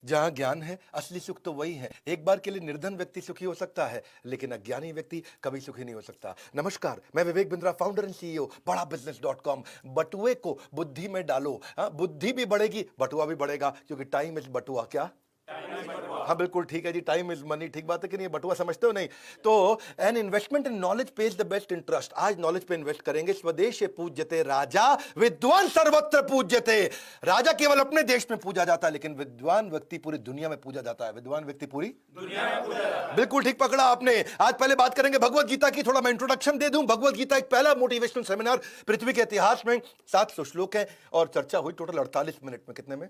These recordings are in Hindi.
जहां ज्ञान है असली सुख तो वही है। एक बार के लिए निर्धन व्यक्ति सुखी हो सकता है, लेकिन अज्ञानी व्यक्ति कभी सुखी नहीं हो सकता। नमस्कार, मैं Vivek Bindra, founder and CEO बड़ा बिजनेस डॉट कॉम। बटुए को बुद्धि में डालो, हाँ, बुद्धि भी बढ़ेगी, बटुआ भी बढ़ेगा, क्योंकि टाइम इज बटुआ। क्या? हाँ, बिल्कुल ठीक है जी, टाइम इज मनी। ठीक बात है कि नहीं? बटुआ समझते हो नहीं? तो an investment in knowledge page the best interest. आज नॉलेज पे इन्वेस्ट करेंगे। स्वदेश पूज्यते राजा, विद्वान सर्वत्र पूज्यते। राजा केवल अपने देश में पूजा जाता है, लेकिन विद्वान व्यक्ति पूरी दुनिया में पूजा जाता है। विद्वान व्यक्ति पूरी दुनिया में पूजा जाता है। बिल्कुल ठीक पकड़ा आपने। आज पहले बात करेंगे भगवत गीता की। थोड़ा मैं इंट्रोडक्शन दे दूं। भगवत गीता एक पहला मोटिवेशनल सेमिनार पृथ्वी के इतिहास में। 700 श्लोक है और चर्चा हुई टोटल 48 मिनट में। कितने में?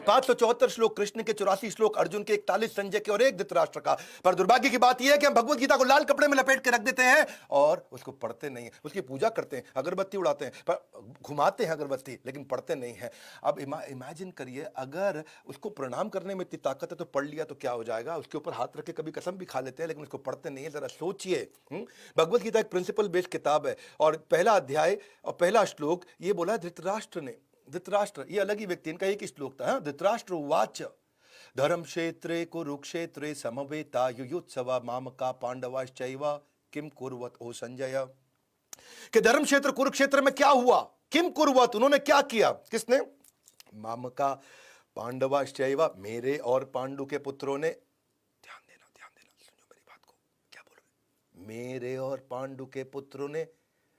574 श्लोक कृष्ण के, 84 श्लोक अर्जुन के, 41 संजय के और 1 धृतराष्ट्र का। पर दुर्भाग्य की बात यह है कि हम भगवत गीता को लाल कपड़े में लपेट के रख देते हैं और उसको पढ़ते नहीं हैं। उसकी पूजा करते हैं, अगरबत्ती उड़ाते हैं, पर घुमाते हैं अगरबत्ती, लेकिन पढ़ते नहीं हैं। अब इमेजिन करिए, अगर उसको प्रणाम करने में इतनी ताकत है तो पढ़ लिया तो क्या हो जाएगा? उसके ऊपर हाथ रख के कभी कसम भी खा लेते हैं, लेकिन उसको पढ़ते नहीं है। जरा सोचिए। भगवत गीता एक प्रिंसिपल बेस्ड किताब है और पहला अध्याय और पहला श्लोक ये बोला धृतराष्ट्र ने। धृतराष्ट्र ये अलग ही व्यक्ति, इनका एक ही श्लोक था। धृतराष्ट्र उवाच धर्म क्षेत्रे कुरुक्षेत्रे समवेता युयुत्सवा मामका पांडवाश्चैव किम कुर्वत ओ संजय। कि धर्म क्षेत्र कुरुक्षेत्र में क्या हुआ? किम कुर्वत, उन्होंने क्या किया? किसने? मामका पांडवाश्चैव, मेरे और पांडु के पुत्रों ने। ध्यान देना, सुनो मेरी बात को। क्या बोल रहे? मेरे और पांडु के पुत्रों ने,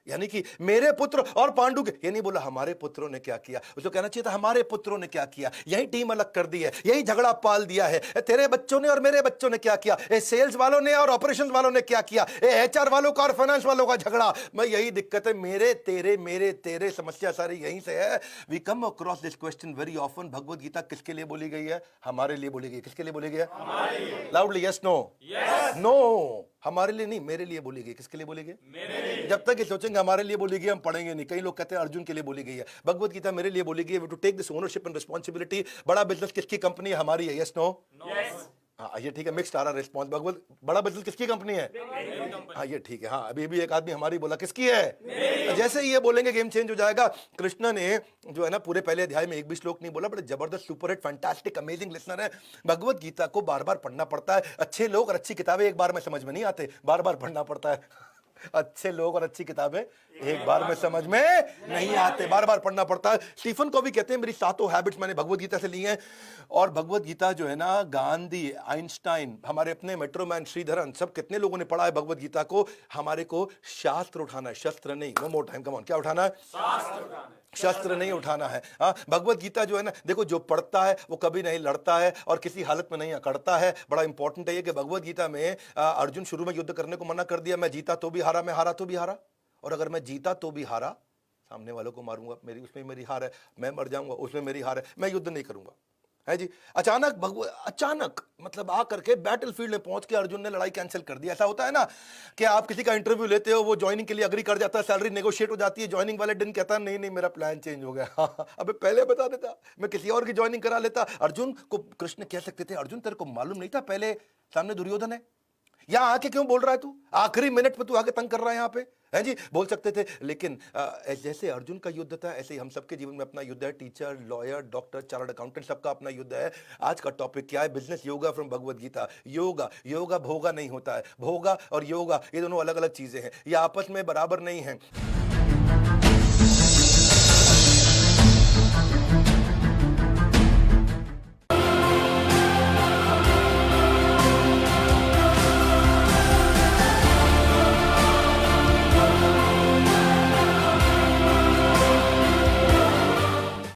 यानी कि मेरे पुत्र और पांडु के। ये नहीं बोला हमारे पुत्रों ने क्या किया, उसको कहना चाहिए था हमारे पुत्रों ने क्या किया। यही टीम अलग कर दी है, यही झगड़ा पाल दिया है। तेरे बच्चों ने और मेरे बच्चों ने क्या किया, सेल्स वालों ने और ऑपरेशंस वालों ने क्या किया, एचआर वालों का और फाइनेंस वालों का झगड़ा। मैं यही दिक्कत है, मेरे तेरे समस्या सारी यहीं से है। We come across this question very often. Bhagavad Gita किसके लिए बोली गई है? हमारे लिए बोली गई। किसके लिए बोली गई है? Loudly yes no? नो, हमारे लिए नहीं, मेरे लिए बोली गई। किसके लिए बोली गई? जब तक ये सोचेंगे हमारे लिए बोली गई हम पढ़ेंगे नहीं। कई लोग कहते हैं अर्जुन के लिए बोली गई है। भगवत गीता मेरे लिए बोली गई है। We too take this ownership and responsibility. बड़ा बिजनेस किसकी कंपनी है? हमारी है। Yes no? हाँ, ये ठीक है, मिक्स्ड आ रहा रिस्पॉन्स। भगवत बड़ा बिजनेस किसकी कंपनी है? हाँ, ये ठीक है। हाँ, अभी भी एक आदमी हमारी बोला। किसकी है? जैसे ही ये बोलेंगे गेम चेंज हो जाएगा। कृष्ण ने जो है ना पूरे पहले अध्याय में एक भी श्लोक नहीं बोला, बड़े जबरदस्त super hit fantastic amazing listener है। भगवत गीता को बार बार पढ़ना पड़ता है। अच्छे लोग और अच्छी किताबें एक बार में समझ में नहीं आते, बार बार पढ़ना पड़ता है। अच्छे लोग और अच्छी किताबें एक बार में समझ में नहीं आते, बार बार पढ़ना पड़ता है। स्टीफन को भी कहते हैं मेरी 7 हैबिट्स मैंने भगवत गीता से ली हैं। और भगवत गीता जो है ना, गांधी, आइंस्टाइन, हमारे अपने मेट्रोमैन श्रीधरन, सब कितने लोगों ने पढ़ा है भगवत गीता को। हमारे को शास्त्र उठाना है, शस्त्र नहीं। No more time, come on. क्या उठाना है? शास्त्र उठाना है, शस्त्र नहीं उठाना है। हाँ, भगवत गीता जो है ना, देखो, जो पढ़ता है वो कभी नहीं लड़ता है और किसी हालत में नहीं अकड़ता है। बड़ा इंपॉर्टेंट है ये कि भगवत गीता में अर्जुन शुरू में युद्ध करने को मना कर दिया। मैं जीता तो भी हारा, मैं हारा तो भी हारा, और अगर मैं जीता तो भी हारा, सामने वालों को मारूंगा, मेरी उसमें मेरी हार है। मैं मर जाऊंगा, उसमें मेरी हार है, मैं युद्ध नहीं करूंगा। है जी। अचानक मतलब आ करके बैटलफील्ड में पहुंच के अर्जुन ने लड़ाई कैंसिल कर दी। ऐसा होता है ना कि आप किसी का इंटरव्यू लेते हो, वो ज्वाइनिंग के लिए अग्री कर जाता है, सैलरी नेगोशिएट हो जाती है, ज्वाइनिंग वाले दिन कहता है नहीं मेरा प्लान चेंज हो गया। अबे पहले बता देता, मैं किसी और की ज्वाइनिंग करा लेता। अर्जुन को कृष्ण कह सकते थे, अर्जुन तेरे को मालूम नहीं था पहले सामने दुर्योधन है? यहां आके क्यों बोल रहा है तू? आखिरी मिनट पे तू आके तंग कर रहा है यहां पे, है जी। बोल सकते थे, लेकिन जैसे अर्जुन का युद्ध था ऐसे ही हम सबके जीवन में अपना युद्ध है। Teacher, lawyer, doctor, chartered accountant, सबका अपना युद्ध है। आज का टॉपिक क्या है? Business yoga from Bhagavad Gita. योगा भोगा नहीं होता है। भोगा और योगा ये दोनों अलग अलग चीजें हैं, ये आपस में बराबर नहीं है।